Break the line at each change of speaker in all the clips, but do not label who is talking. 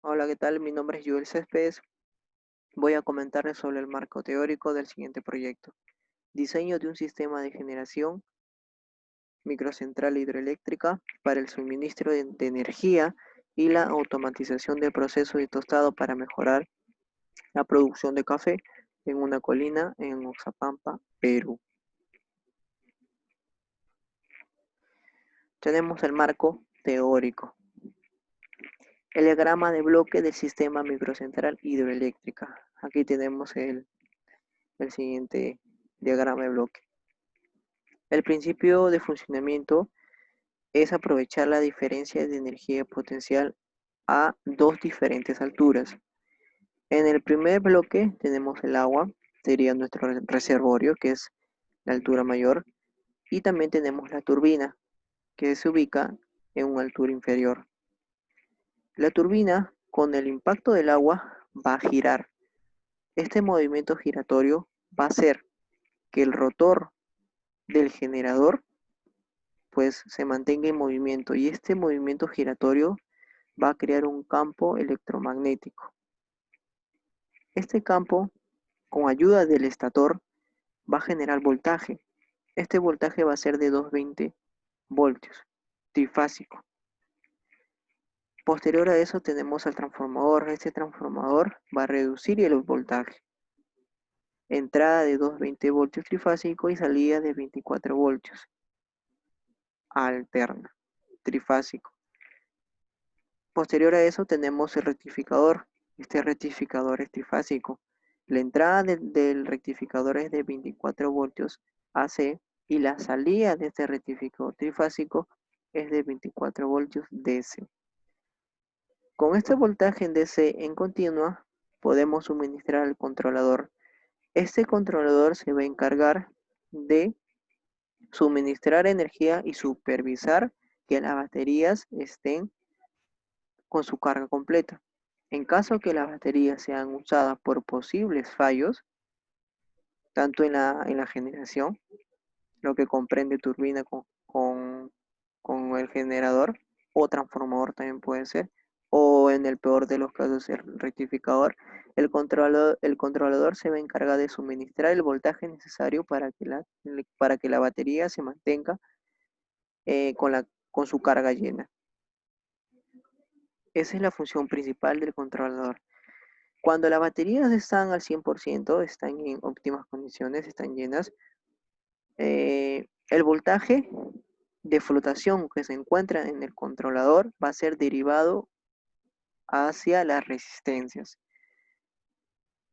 Hola, ¿qué tal? Mi nombre es Joel Céspedes. Voy a comentarles sobre el marco teórico del siguiente proyecto. Diseño de un sistema de generación microcentral hidroeléctrica para el suministro de energía y la automatización del proceso de tostado para mejorar la producción de café en una colina en Oxapampa, Perú. Tenemos el marco teórico. El diagrama de bloque del sistema microcentral hidroeléctrica. Aquí tenemos el siguiente diagrama de bloque. El principio de funcionamiento es aprovechar la diferencia de energía potencial a dos diferentes alturas. En el primer bloque tenemos el agua, sería nuestro reservorio, que es la altura mayor, y también tenemos la turbina, que se ubica en una altura inferior. La turbina, con el impacto del agua, va a girar. Este movimiento giratorio va a hacer que el rotor del generador pues se mantenga en movimiento, y este movimiento giratorio va a crear un campo electromagnético. Este campo, con ayuda del estator, va a generar voltaje. Este voltaje va a ser de 220 voltios, trifásico. Posterior a eso tenemos al transformador. Este transformador va a reducir el voltaje. Entrada de 220 voltios trifásico y salida de 24 voltios. Alterna, trifásico. Posterior a eso tenemos el rectificador. Este rectificador es trifásico. La entrada del rectificador es de 24 voltios AC y la salida de este rectificador trifásico es de 24 voltios DC. Con este voltaje en DC en continua podemos suministrar al controlador. Este controlador se va a encargar de suministrar energía y supervisar que las baterías estén con su carga completa. En caso que las baterías sean usadas por posibles fallos, tanto en la generación, lo que comprende turbina con el generador, o transformador también puede ser, o en el peor de los casos el rectificador, el controlador se va a encargar de suministrar el voltaje necesario para que la batería se mantenga con su carga llena. Esa es la función principal del controlador. Cuando las baterías están al 100%, están en óptimas condiciones, están llenas, el voltaje de flotación que se encuentra en el controlador va a ser derivado hacia las resistencias.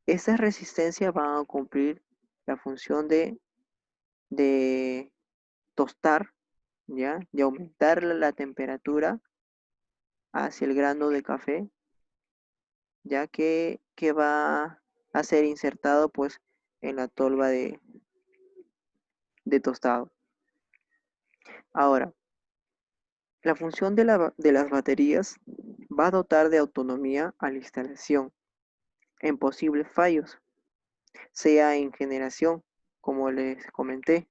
Estas resistencias van a cumplir la función de tostar, ¿ya? De aumentar la temperatura hacia el grano de café, ya que va a ser insertado pues en la tolva de tostado. Ahora, la función de las baterías va a dotar de autonomía a la instalación en posibles fallos, sea en generación, como les comenté,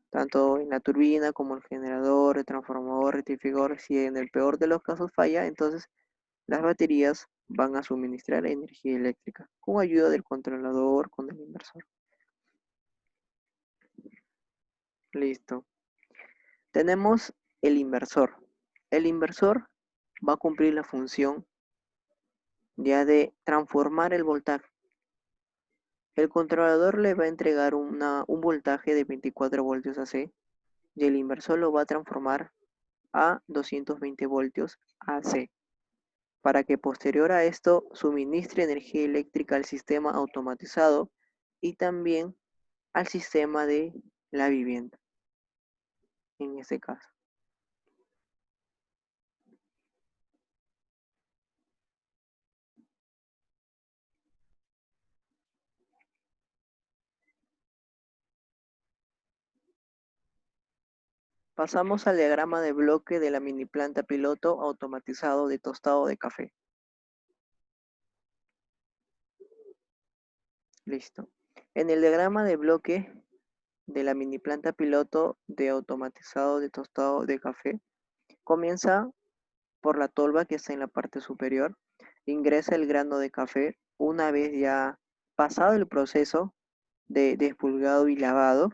tanto en la turbina como el generador, el transformador, rectificador. Si en el peor de los casos falla, entonces las baterías van a suministrar energía eléctrica con ayuda del controlador, con el inversor. Listo. Tenemos el inversor. El inversor va a cumplir la función ya de transformar el voltaje. El controlador le va a entregar un voltaje de 24 voltios AC y el inversor lo va a transformar a 220 voltios AC para que posterior a esto suministre energía eléctrica al sistema automatizado y también al sistema de la vivienda, en este caso. Pasamos al diagrama de bloque de la mini planta piloto automatizado de tostado de café. Listo. En el diagrama de bloque de la mini planta piloto de automatizado de tostado de café, comienza por la tolva que está en la parte superior. ingresa el grano de café una vez ya pasado el proceso de despulgado y lavado.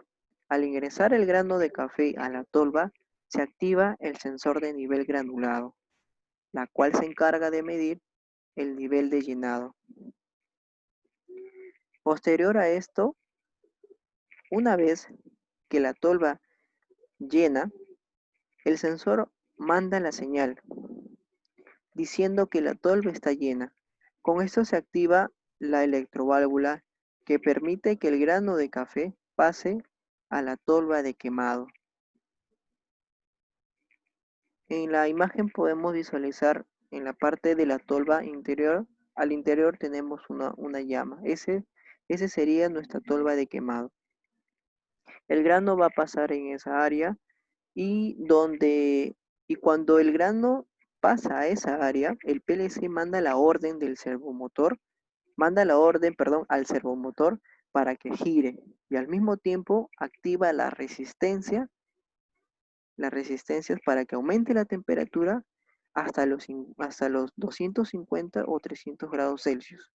Al ingresar el grano de café a la tolva, se activa el sensor de nivel granulado, la cual se encarga de medir el nivel de llenado. Posterior a esto, una vez que la tolva llena, el sensor manda la señal diciendo que la tolva está llena. Con esto se activa la electroválvula que permite que el grano de café pase a la tolva de quemado. En la imagen podemos visualizar en la parte de la tolva interior, al interior tenemos una llama. Ese sería nuestra tolva de quemado. El grano va a pasar en esa área y cuando el grano pasa a esa área, el PLC manda la orden del servomotor, al servomotor para que gire y al mismo tiempo activa las resistencias para que aumente la temperatura hasta los 250 o 300 grados Celsius.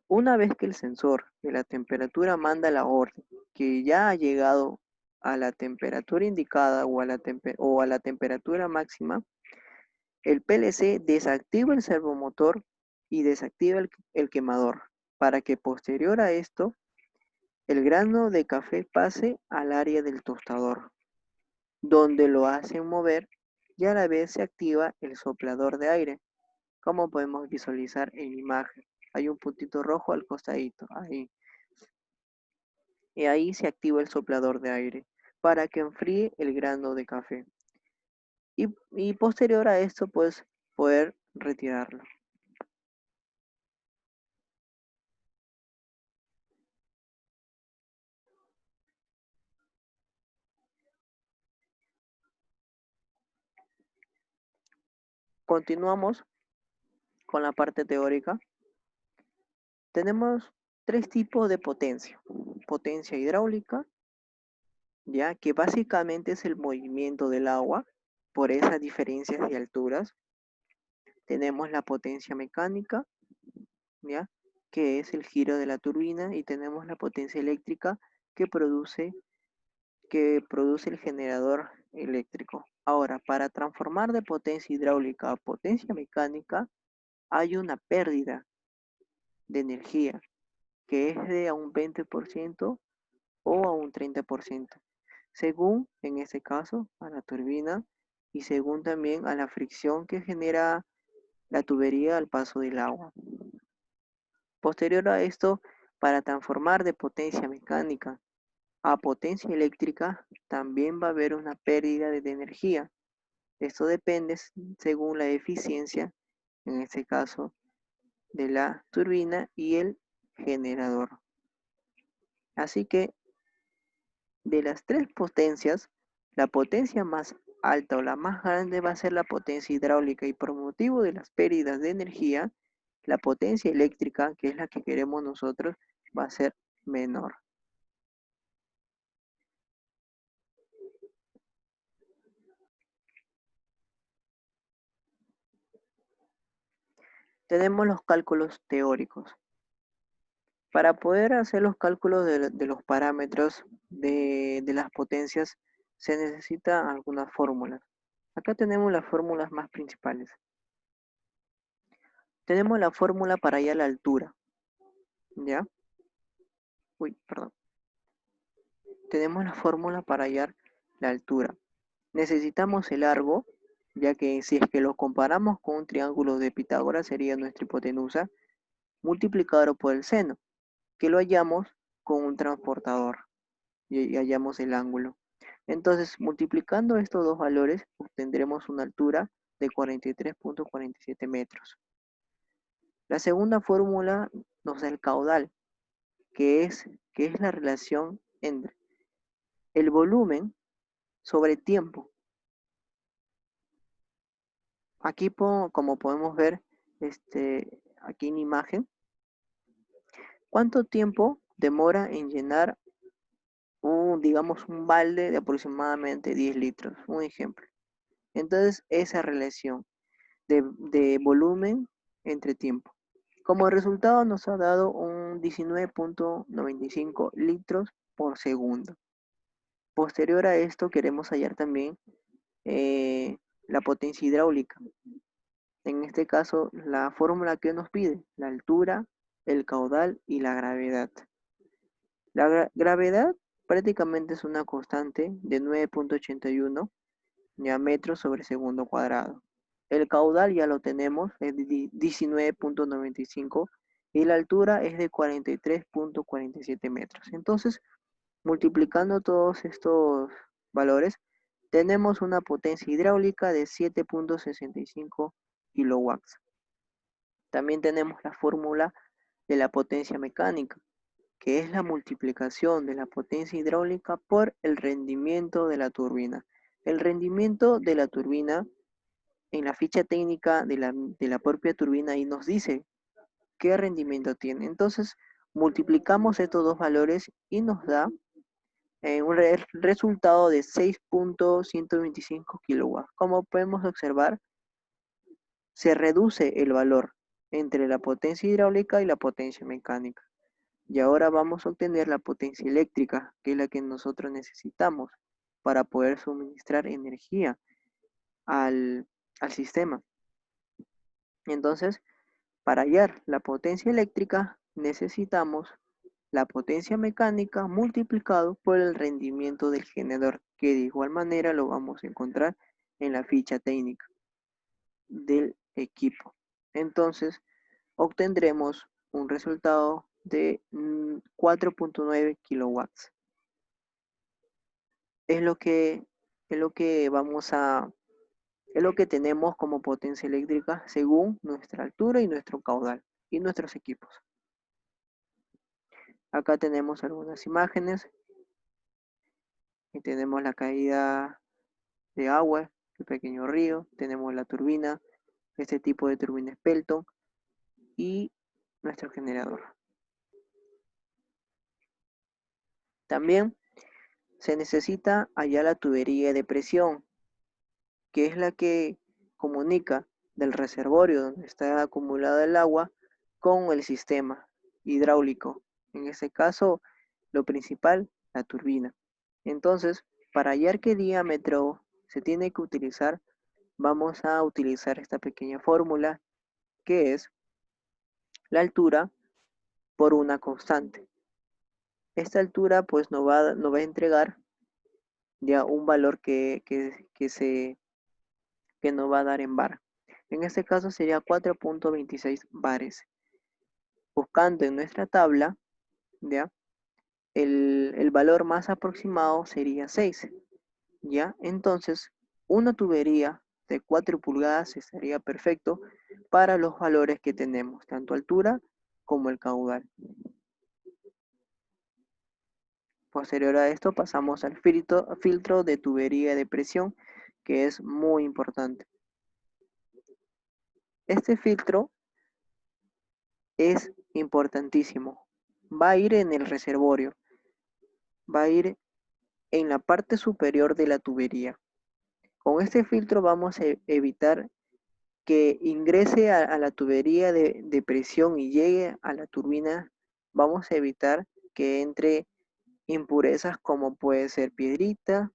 Una vez que el sensor de la temperatura manda la orden que ya ha llegado a la temperatura indicada o a la temperatura máxima, el PLC desactiva el servomotor y desactiva el quemador para que posterior a esto el grano de café pase al área del tostador, donde lo hacen mover y a la vez se activa el soplador de aire, como podemos visualizar en la imagen. Hay un puntito rojo al costadito, ahí. Y ahí se activa el soplador de aire para que enfríe el grano de café. Y posterior a esto, pues, poder retirarlo. Continuamos con la parte teórica. Tenemos tres tipos de potencia. Potencia hidráulica, ya que básicamente es el movimiento del agua por esas diferencias de alturas. Tenemos la potencia mecánica, ya que es el giro de la turbina, y tenemos la potencia eléctrica que produce el generador eléctrico. Ahora, para transformar de potencia hidráulica a potencia mecánica, hay una pérdida de energía que es de a un 20% o a un 30%, según en este caso a la turbina y según también a la fricción que genera la tubería al paso del agua. Posterior a esto, para transformar de potencia mecánica a potencia eléctrica, también va a haber una pérdida de energía. Esto depende según la eficiencia, en este caso, de la turbina y el generador. Así que de las tres potencias, la potencia más alta o la más grande va a ser la potencia hidráulica, y por motivo de las pérdidas de energía, la potencia eléctrica, que es la que queremos nosotros, va a ser menor. Tenemos los cálculos teóricos. Para poder hacer los cálculos de los parámetros de las potencias, se necesitan algunas fórmulas. Acá tenemos las fórmulas más principales. Tenemos la fórmula para hallar la altura, ¿ya? Perdón. Tenemos la fórmula para hallar la altura. Necesitamos el largo, ya que si es que lo comparamos con un triángulo de Pitágoras, sería nuestra hipotenusa, multiplicado por el seno, que lo hallamos con un transportador y hallamos el ángulo. Entonces, multiplicando estos dos valores, obtendremos una altura de 43.47 metros. La segunda fórmula nos da el caudal, que es la relación entre el volumen sobre tiempo. Aquí, como podemos ver aquí en imagen, ¿cuánto tiempo demora en llenar digamos, un balde de aproximadamente 10 litros? Un ejemplo. Entonces, esa relación. de volumen entre tiempo. Como resultado nos ha dado un 19.95 litros por segundo. Posterior a esto queremos hallar también la potencia hidráulica. En este caso, la fórmula que nos pide, la altura, el caudal y la gravedad. La gravedad prácticamente es una constante de 9.81 metros sobre segundo cuadrado. El caudal ya lo tenemos, es de 19.95 y la altura es de 43.47 metros. Entonces, multiplicando todos estos valores, tenemos una potencia hidráulica de 7.65 kilowatts. También tenemos la fórmula de la potencia mecánica, que es la multiplicación de la potencia hidráulica por el rendimiento de la turbina. El rendimiento de la turbina en la ficha técnica de la propia turbina ahí nos dice qué rendimiento tiene. Entonces, multiplicamos estos dos valores y nos da un resultado de 6.125 kilowatts. Como podemos observar, se reduce el valor entre la potencia hidráulica y la potencia mecánica. Y ahora vamos a obtener la potencia eléctrica, que es la que nosotros necesitamos para poder suministrar energía al sistema. Entonces, para hallar la potencia eléctrica necesitamos la potencia mecánica multiplicado por el rendimiento del generador, que de igual manera lo vamos a encontrar en la ficha técnica del equipo. Entonces, obtendremos un resultado de 4.9 kilowatts. Es lo que es lo que tenemos como potencia eléctrica según nuestra altura y nuestro caudal y nuestros equipos. Acá tenemos algunas imágenes y tenemos la caída de agua, el pequeño río, tenemos la turbina, este tipo de turbina es Pelton y nuestro generador. También se necesita hallar la tubería de presión, que es la que comunica del reservorio donde está acumulada el agua con el sistema hidráulico. En este caso, lo principal, la turbina. Entonces, para hallar qué diámetro se tiene que utilizar, vamos a utilizar esta pequeña fórmula que es la altura por una constante. Esta altura pues nos va a entregar ya un valor que nos va a dar en bar. En este caso sería 4.26 bares. Buscando en nuestra tabla, ¿ya? El valor más aproximado sería 6, ¿ya? Entonces, una tubería de 4 pulgadas estaría perfecto para los valores que tenemos, tanto altura como el caudal. Posterior a esto pasamos al filtro de tubería de presión, que es muy importante. Este filtro es importantísimo. Va a ir en el reservorio, va a ir en la parte superior de la tubería. Con este filtro vamos a evitar que ingrese a la tubería de presión y llegue a la turbina. Vamos a evitar que entre impurezas como puede ser piedrita,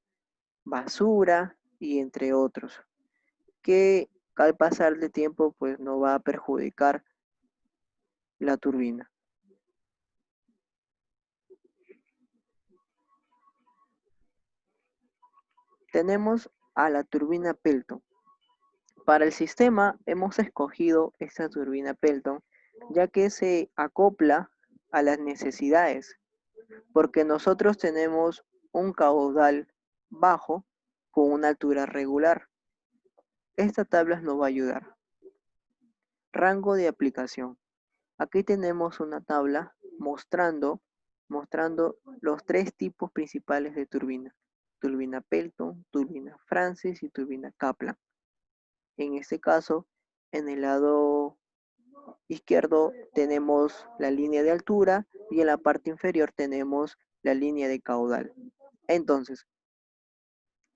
basura y entre otros, que al pasar de tiempo pues no va a perjudicar la turbina. Tenemos a la turbina Pelton. Para el sistema hemos escogido esta turbina Pelton ya que se acopla a las necesidades, porque nosotros tenemos un caudal bajo con una altura regular. Esta tabla nos va a ayudar. Rango de aplicación. Aquí tenemos una tabla mostrando los tres tipos principales de turbina. Turbina Pelton, turbina Francis y turbina Kaplan. En este caso, en el lado izquierdo tenemos la línea de altura y en la parte inferior tenemos la línea de caudal. Entonces,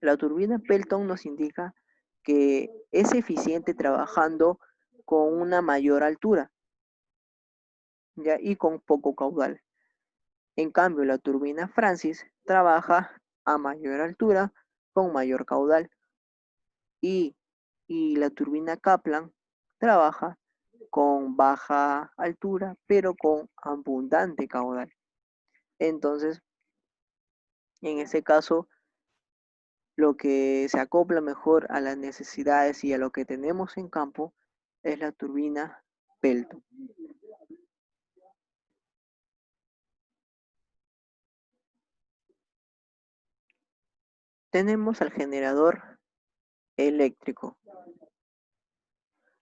la turbina Pelton nos indica que es eficiente trabajando con una mayor altura, ¿ya? Y con poco caudal. En cambio, la turbina Francis trabaja a mayor altura con mayor caudal. Y, y la turbina Kaplan trabaja con baja altura, pero con abundante caudal. Entonces, en ese caso, lo que se acopla mejor a las necesidades y a lo que tenemos en campo es la turbina Pelton. Tenemos al generador eléctrico.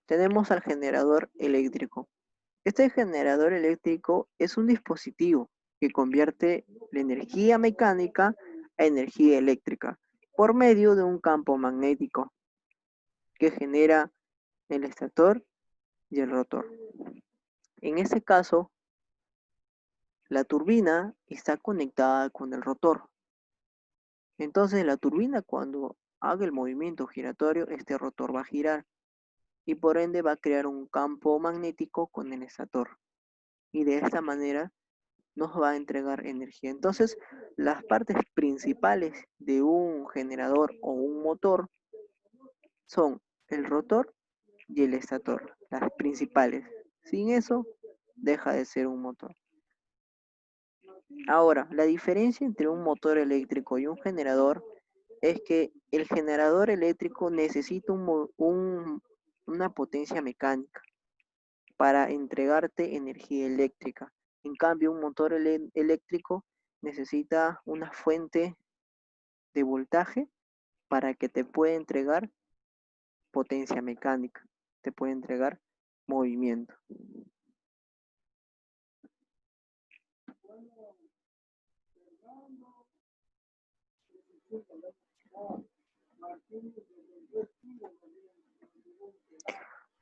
Tenemos al generador eléctrico. Este generador eléctrico es un dispositivo que convierte la energía mecánica a energía eléctrica por medio de un campo magnético que genera el estator y el rotor. En este caso, la turbina está conectada con el rotor. Entonces, la turbina, cuando haga el movimiento giratorio, este rotor va a girar y por ende va a crear un campo magnético con el estator. Y de esta manera nos va a entregar energía. Entonces, las partes principales de un generador o un motor son el rotor y el estator, las principales. Sin eso, deja de ser un motor. Ahora, la diferencia entre un motor eléctrico y un generador es que el generador eléctrico necesita una potencia mecánica para entregarte energía eléctrica. En cambio, un motor eléctrico necesita una fuente de voltaje para que te pueda entregar potencia mecánica, te puede entregar movimiento.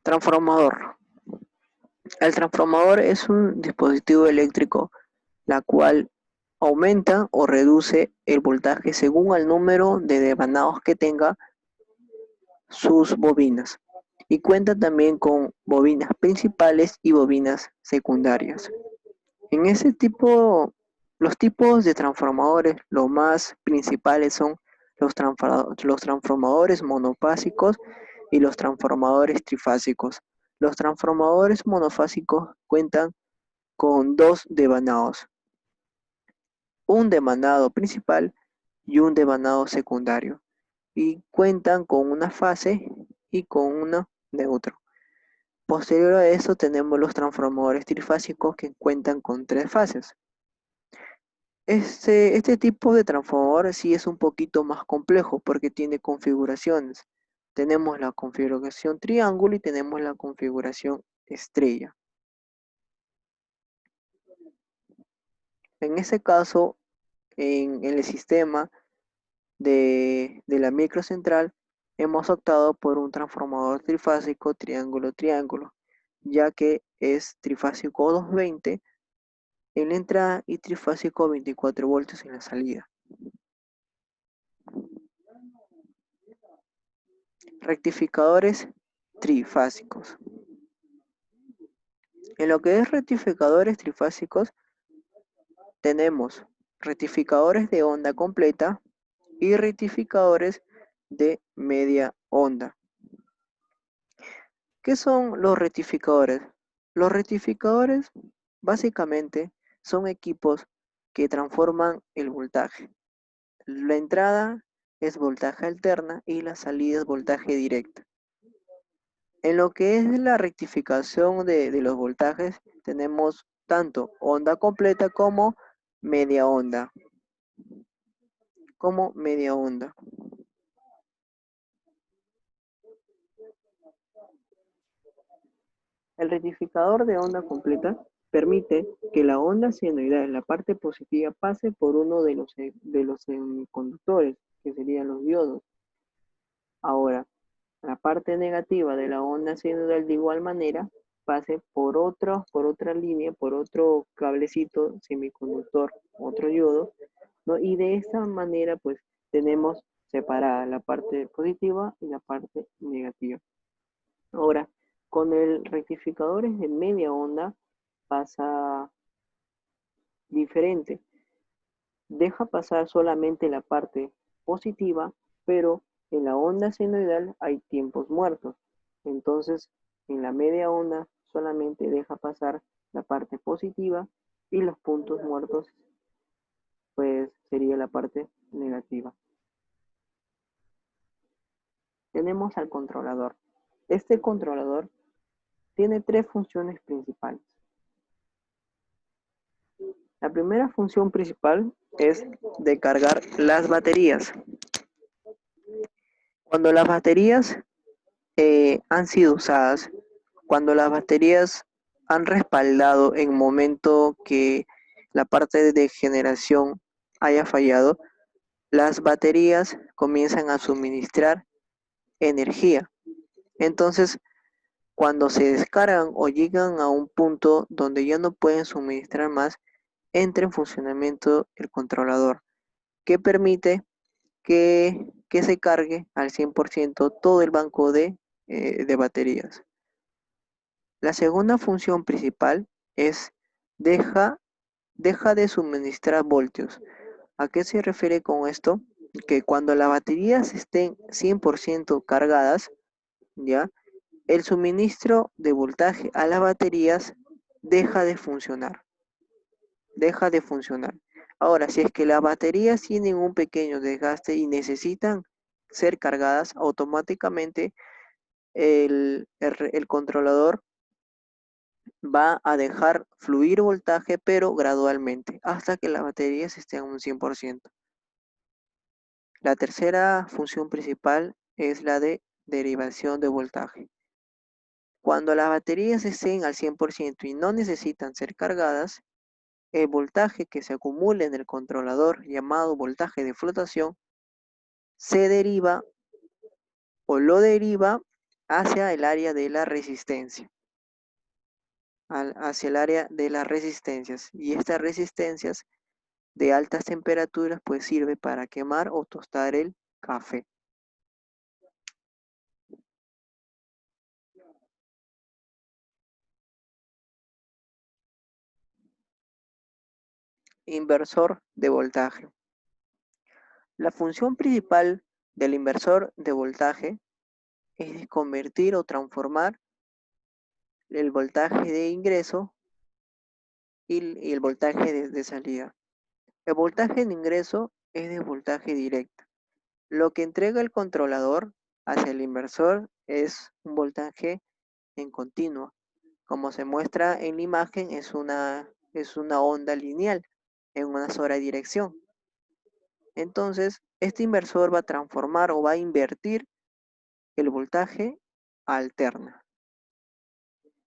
Transformador. El transformador es un dispositivo eléctrico la cual aumenta o reduce el voltaje según el número de devanados que tenga sus bobinas y cuenta también con bobinas principales y bobinas secundarias. En ese tipo, los tipos de transformadores, los más principales son los transformadores monofásicos y los transformadores trifásicos. Los transformadores monofásicos cuentan con dos devanados, un devanado principal y un devanado secundario, y cuentan con una fase y con una neutro. Posterior a eso tenemos los transformadores trifásicos que cuentan con tres fases. Este tipo de transformador sí es un poquito más complejo porque tiene configuraciones. Tenemos la configuración triángulo y tenemos la configuración estrella. En ese caso, en el sistema de la microcentral, hemos optado por un transformador trifásico triángulo-triángulo, ya que es trifásico 220 en la entrada y trifásico 24 voltios en la salida. Rectificadores trifásicos. En lo que es rectificadores trifásicos, tenemos rectificadores de onda completa y rectificadores de media onda. ¿Qué son los rectificadores? Los rectificadores básicamente son equipos que transforman el voltaje. La entrada es voltaje alterna y la salida es voltaje directa. En lo que es la rectificación de los voltajes, tenemos tanto onda completa como media onda. El rectificador de onda completa permite que la onda senoidal en la parte positiva pase por uno de los semiconductores, que serían los diodos. Ahora, la parte negativa de la onda senoidal de igual manera pase por otra línea, por otro cablecito semiconductor, otro diodo, ¿no? Y de esta manera pues tenemos separada, la parte positiva y la parte negativa. Ahora, con el rectificadores de media onda pasa diferente. Deja pasar solamente la parte positiva, pero en la onda senoidal hay tiempos muertos. Entonces, en la media onda solamente deja pasar la parte positiva y los puntos muertos, pues sería la parte negativa. Tenemos al controlador. Este controlador tiene tres funciones principales. La primera función principal es de cargar las baterías. Cuando las baterías han sido usadas, cuando las baterías han respaldado en momento que la parte de generación haya fallado, las baterías comienzan a suministrar energía. Entonces, cuando se descargan o llegan a un punto donde ya no pueden suministrar más, entra en funcionamiento el controlador, que permite que se cargue al 100% todo el banco de baterías. La segunda función principal es deja, deja de suministrar voltios. ¿A qué se refiere con esto? Que cuando las baterías estén 100% cargadas, ¿ya? El suministro de voltaje a las baterías deja de funcionar. Deja de funcionar. Ahora, si es que las baterías tienen un pequeño desgaste y necesitan ser cargadas, automáticamente el controlador va a dejar fluir voltaje, pero gradualmente, hasta que las baterías estén a un 100%. La tercera función principal es la de derivación de voltaje. Cuando las baterías estén al 100% y no necesitan ser cargadas, el voltaje que se acumula en el controlador, llamado voltaje de flotación, se deriva o lo deriva hacia el área de la resistencia. Hacia el área de las resistencias. Y estas resistencias de altas temperaturas pues sirve para quemar o tostar el café. Inversor de voltaje. La función principal del inversor de voltaje es convertir o transformar el voltaje de ingreso y el voltaje de salida. El voltaje de ingreso es de voltaje directo. Lo que entrega el controlador hacia el inversor es un voltaje en continuo. Como se muestra en la imagen, es una onda lineal en una sola dirección. Entonces, este inversor va a transformar o va a invertir el voltaje alterna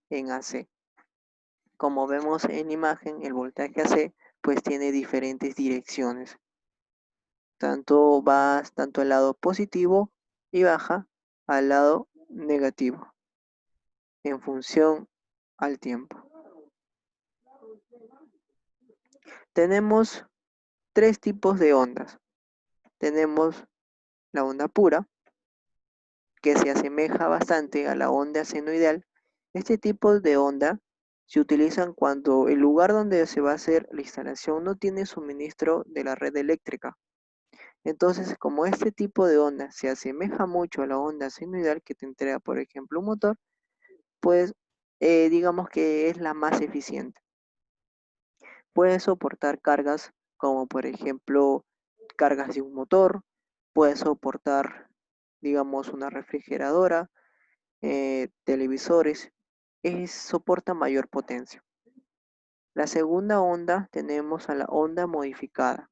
en AC. Como vemos en la imagen, el voltaje AC pues tiene diferentes direcciones. Tanto al lado positivo y baja al lado negativo en función al tiempo. Tenemos tres tipos de ondas. Tenemos la onda pura, que se asemeja bastante a la onda senoidal. Este tipo de onda se utilizan cuando el lugar donde se va a hacer la instalación no tiene suministro de la red eléctrica. Entonces, como este tipo de onda se asemeja mucho a la onda senoidal que te entrega, por ejemplo, un motor, pues digamos que es la más eficiente. Puede soportar cargas como, por ejemplo, cargas de un motor, puede soportar, digamos, una refrigeradora, televisores, soporta mayor potencia. La segunda onda tenemos a la onda modificada.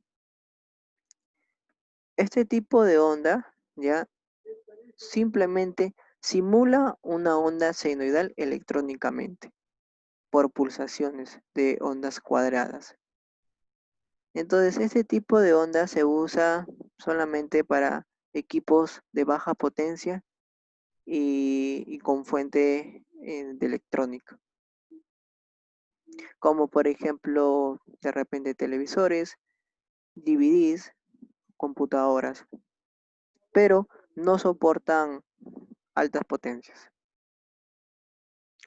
Este tipo de onda ya simplemente simula una onda senoidal electrónicamente por pulsaciones de ondas cuadradas. Entonces, este tipo de onda se usa solamente para equipos de baja potencia y con fuente de electrónica, como por ejemplo, de repente televisores, DVDs, computadoras. pero no soportan altas potencias.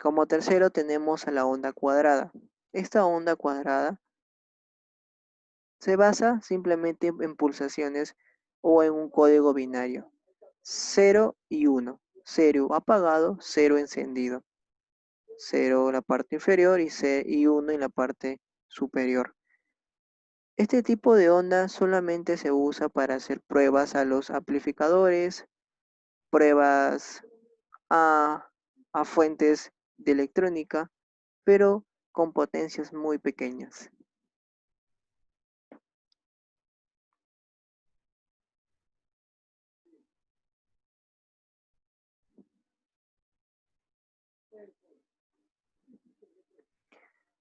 Como tercero tenemos a la onda cuadrada. Esta onda cuadrada se basa simplemente en pulsaciones o en un código binario. 0 y 1. 0 apagado, 0 encendido. 0 en la parte inferior y 1 en la parte superior. Este tipo de onda solamente se usa para hacer pruebas a los amplificadores, pruebas a, a fuentes de electrónica, pero con potencias muy pequeñas.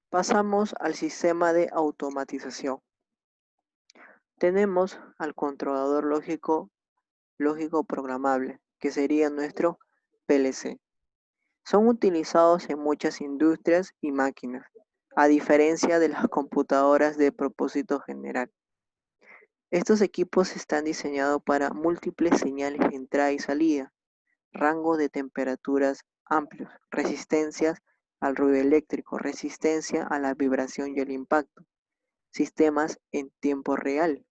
Pasamos al sistema de automatización. Tenemos al controlador lógico programable, que sería nuestro PLC. Son utilizados en muchas industrias y máquinas, a diferencia de las computadoras de propósito general. Estos equipos están diseñados para múltiples señales de entrada y salida, rango de temperaturas amplios, resistencias al ruido eléctrico, resistencia a la vibración y el impacto, sistemas en tiempo real.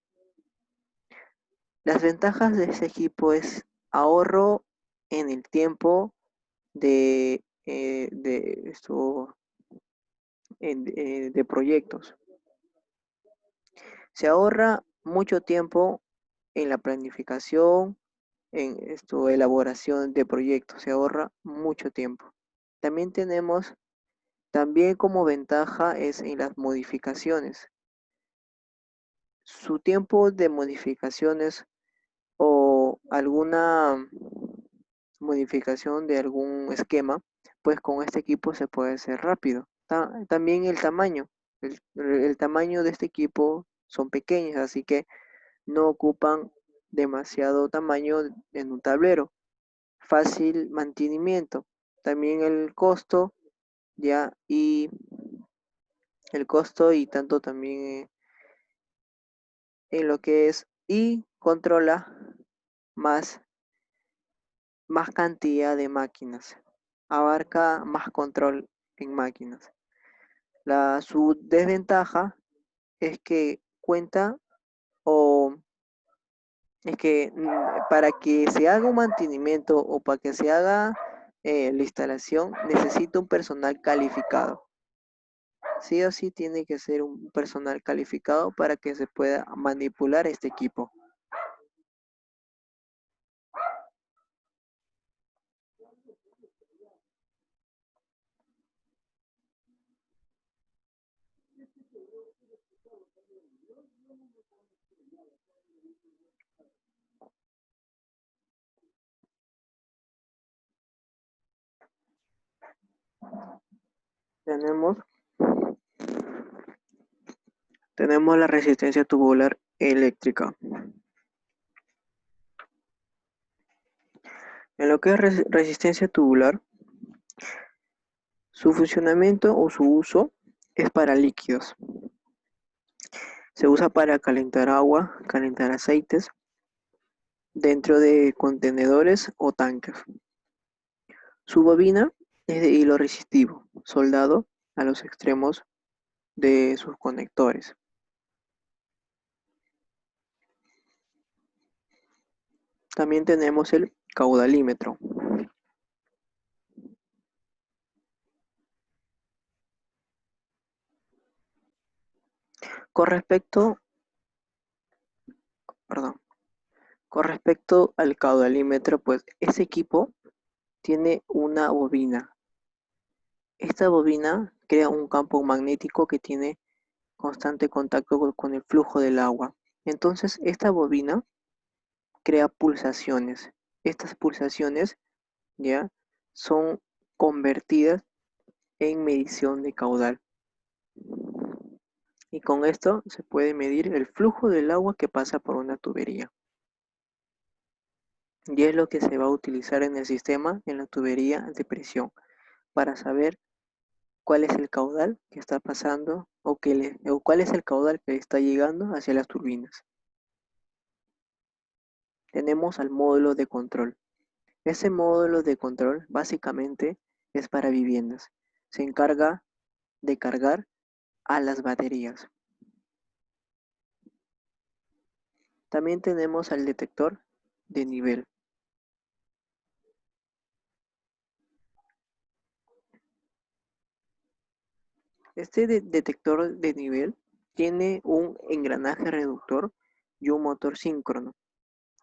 Las ventajas de este equipo es ahorro en el tiempo de proyectos. Se ahorra mucho tiempo en la planificación, en elaboración de proyectos, se ahorra mucho tiempo. También como ventaja es en las modificaciones. Su tiempo de modificaciones o alguna modificación de algún esquema, pues con este equipo se puede hacer rápido. También el tamaño. El tamaño de este equipo son pequeños, así que no ocupan demasiado tamaño en un tablero. Fácil mantenimiento. También ya, y el costo y tanto también en lo que es, y controla más, más cantidad de máquinas. Abarca más control en máquinas. Su desventaja es que cuenta o es que para que se haga un mantenimiento o para que se haga la instalación necesita un personal calificado. Sí o sí tiene que ser un personal calificado para que se pueda manipular este equipo. Tenemos, tenemos la resistencia tubular eléctrica. En lo que es resistencia tubular, su funcionamiento o su uso es para líquidos. Se usa para calentar agua, calentar aceites dentro de contenedores o tanques. Su bobina es de hilo resistivo, soldado a los extremos de sus conectores. También tenemos el caudalímetro. Con respecto, perdón, con respecto al caudalímetro, pues ese equipo tiene una bobina. Esta bobina crea un campo magnético que tiene constante contacto con el flujo del agua. Entonces, esta bobina crea pulsaciones. Estas pulsaciones ya son convertidas en medición de caudal. Y con esto se puede medir el flujo del agua que pasa por una tubería. Y es lo que se va a utilizar en el sistema, en la tubería de presión, para saber cuál es el caudal que está pasando o cuál es el caudal que está llegando hacia las turbinas. tenemos al módulo de control. Ese módulo de control básicamente es para viviendas. Se encarga de cargar a las baterías. También tenemos al detector de nivel. Este detector de nivel tiene un engranaje reductor y un motor síncrono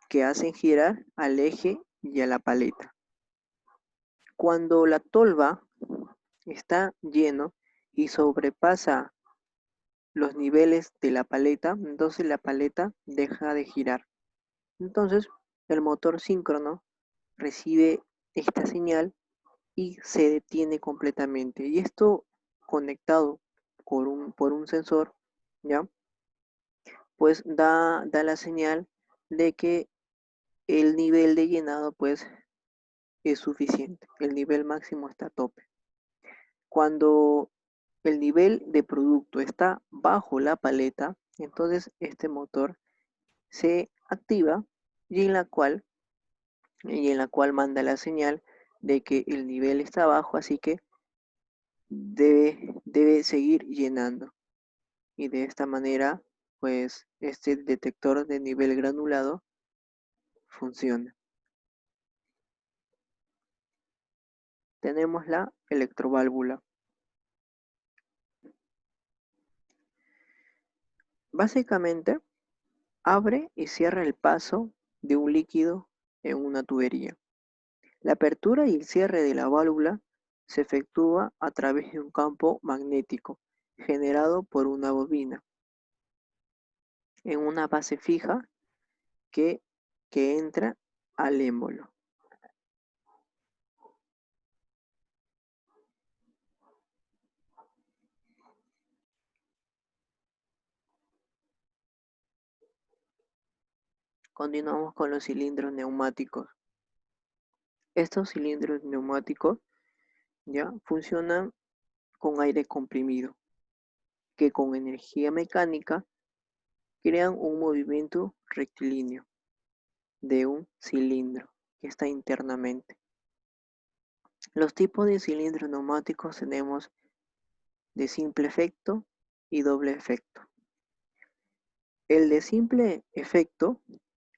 que hacen girar al eje y a la paleta. Cuando la tolva está lleno y sobrepasa los niveles de la paleta, entonces la paleta deja de girar. Entonces el motor síncrono recibe esta señal y se detiene completamente. Y esto conectado por un sensor, ¿ya? Pues da la señal de que el nivel de llenado pues es suficiente. El nivel máximo está a tope. Cuando el nivel de producto está bajo la paleta, entonces este motor se activa y en la cual manda la señal de que el nivel está bajo, así que debe seguir llenando. Y de esta manera, pues este detector de nivel granulado funciona. Tenemos la electroválvula. Básicamente, abre y cierra el paso de un líquido en una tubería. La apertura y el cierre de la válvula se efectúa a través de un campo magnético generado por una bobina en una base fija que, que entra al émbolo. Continuamos con los cilindros neumáticos. Estos cilindros neumáticos ya funcionan con aire comprimido, que con energía mecánica crean un movimiento rectilíneo de un cilindro que está internamente. Los tipos de cilindros neumáticos tenemos de simple efecto y doble efecto. El de simple efecto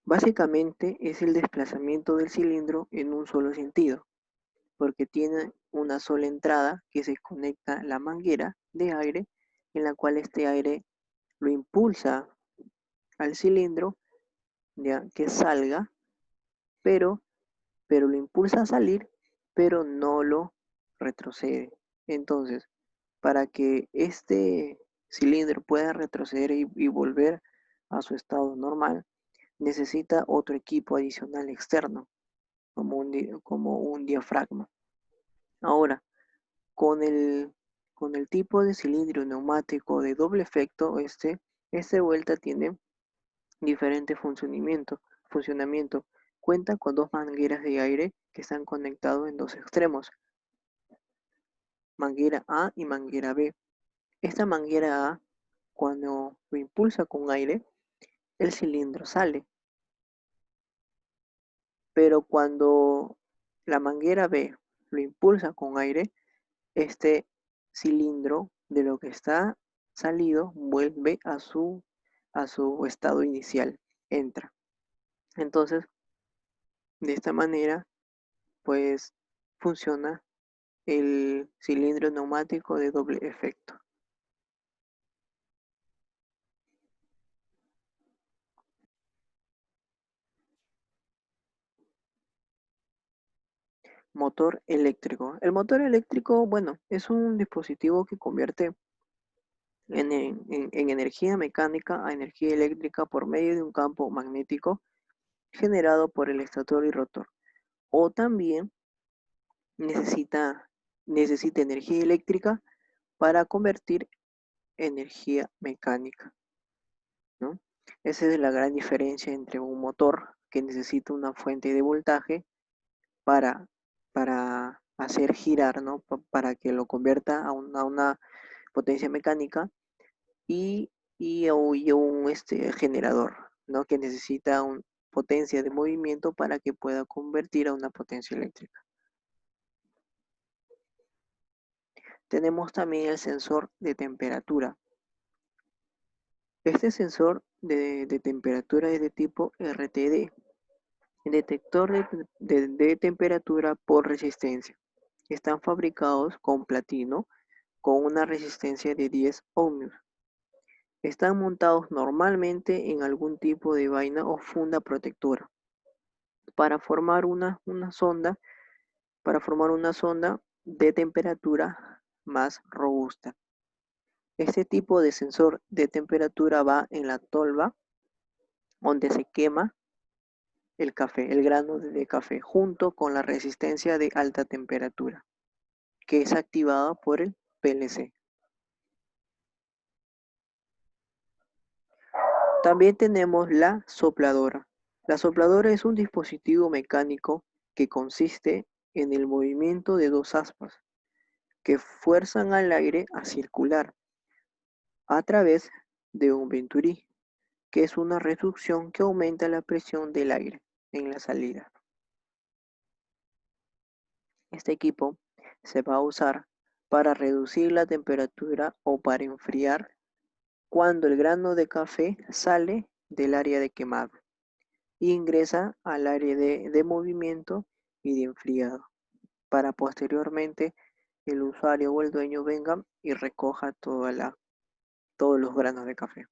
básicamente es el desplazamiento del cilindro en un solo sentido, porque tiene una sola entrada que se conecta a la manguera de aire, en la cual este aire lo impulsa al cilindro, ya que salga, pero, pero lo impulsa a salir, pero no lo retrocede. Entonces, para que este cilindro pueda retroceder y volver a su estado normal, necesita otro equipo adicional externo, como un diafragma. Ahora, con el, con el tipo de cilindro neumático de doble efecto, este vuelta tiene diferente funcionamiento. Cuenta con dos mangueras de aire que están conectados en dos extremos, manguera A y manguera B. Esta manguera A, cuando lo impulsa con aire, el cilindro sale, pero cuando la manguera B lo impulsa con aire, este cilindro de lo que está salido vuelve a su estado inicial, entra. Entonces, de esta manera, pues funciona el cilindro neumático de doble efecto. Motor eléctrico. El motor eléctrico, bueno, es un dispositivo que convierte en energía mecánica a energía eléctrica por medio de un campo magnético generado por el estator y rotor. O también necesita, necesita energía eléctrica para convertir energía mecánica, ¿no? Esa es la gran diferencia entre un motor que necesita una fuente de voltaje para, para hacer girar, ¿no? Para que lo convierta a una potencia mecánica y un generador, ¿no? Que necesita potencia de movimiento para que pueda convertir a una potencia eléctrica. Tenemos también el sensor de temperatura. Este sensor de temperatura es de tipo RTD, detector de temperatura por resistencia. Están fabricados con platino con una resistencia de 10 ohms. Están montados normalmente en algún tipo de vaina o funda protectora para formar una sonda, de temperatura más robusta. Este tipo de sensor de temperatura va en la tolva donde se quema el café, el grano de café, junto con la resistencia de alta temperatura, que es activada por el PLC. También tenemos la sopladora. La sopladora es un dispositivo mecánico que consiste en el movimiento de dos aspas que fuerzan al aire a circular a través de un venturí, que es una reducción que aumenta la presión del aire en la salida. Este equipo se va a usar para reducir la temperatura o para enfriar cuando el grano de café sale del área de quemado e ingresa al área de movimiento y de enfriado, para posteriormente el usuario o el dueño venga y recoja todos los granos de café.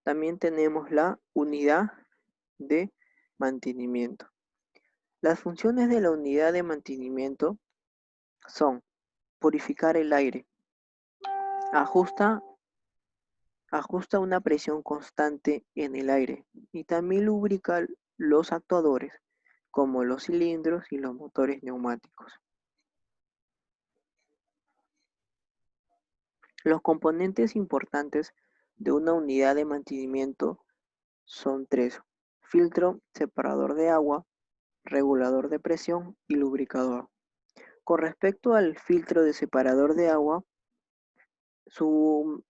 También tenemos la unidad de mantenimiento. Las funciones de la unidad de mantenimiento son purificar el aire, ajusta, ajusta una presión constante en el aire y también lubrica los actuadores, como los cilindros y los motores neumáticos. Los componentes importantes de una unidad de mantenimiento son tres: filtro, separador de agua, regulador de presión y lubricador. Con respecto al filtro de separador de agua, su,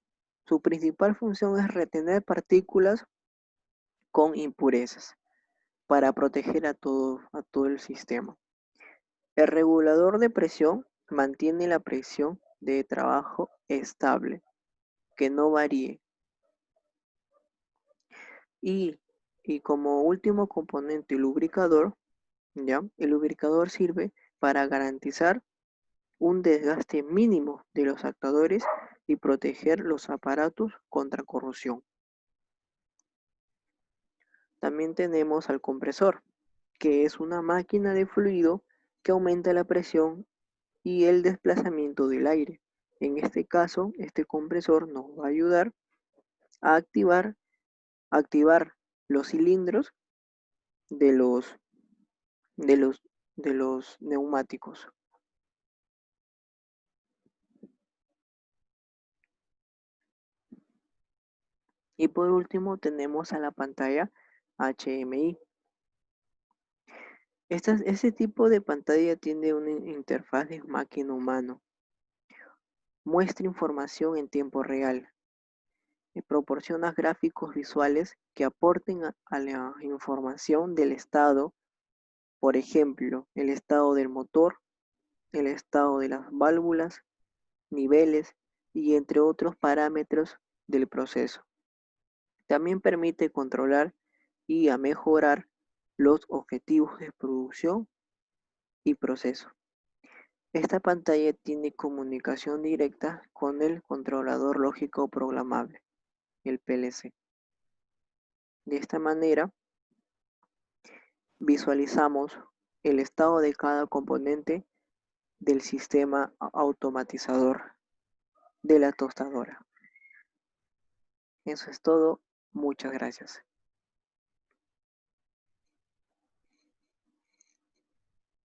su principal función es retener partículas con impurezas para proteger a todo el sistema. El regulador de presión mantiene la presión de trabajo estable, que no varíe. Y, y como último componente, el lubricador, ¿ya? El lubricador sirve para garantizar un desgaste mínimo de los actuadores y proteger los aparatos contra corrosión. También tenemos al compresor, que es una máquina de fluido que aumenta la presión y el desplazamiento del aire. En este caso, este compresor nos va a ayudar a activar los cilindros de los, de los, de los neumáticos. Y por último tenemos a la pantalla HMI. Este tipo de pantalla tiene una interfaz de máquina humano. Muestra información en tiempo real y proporciona gráficos visuales que aporten a la información del estado, por ejemplo, el estado del motor, el estado de las válvulas, niveles y entre otros parámetros del proceso. También permite controlar y a mejorar los objetivos de producción y proceso. Esta pantalla tiene comunicación directa con el controlador lógico programable, el PLC. De esta manera, visualizamos el estado de cada componente del sistema automatizador de la tostadora. Eso es todo. Muchas gracias.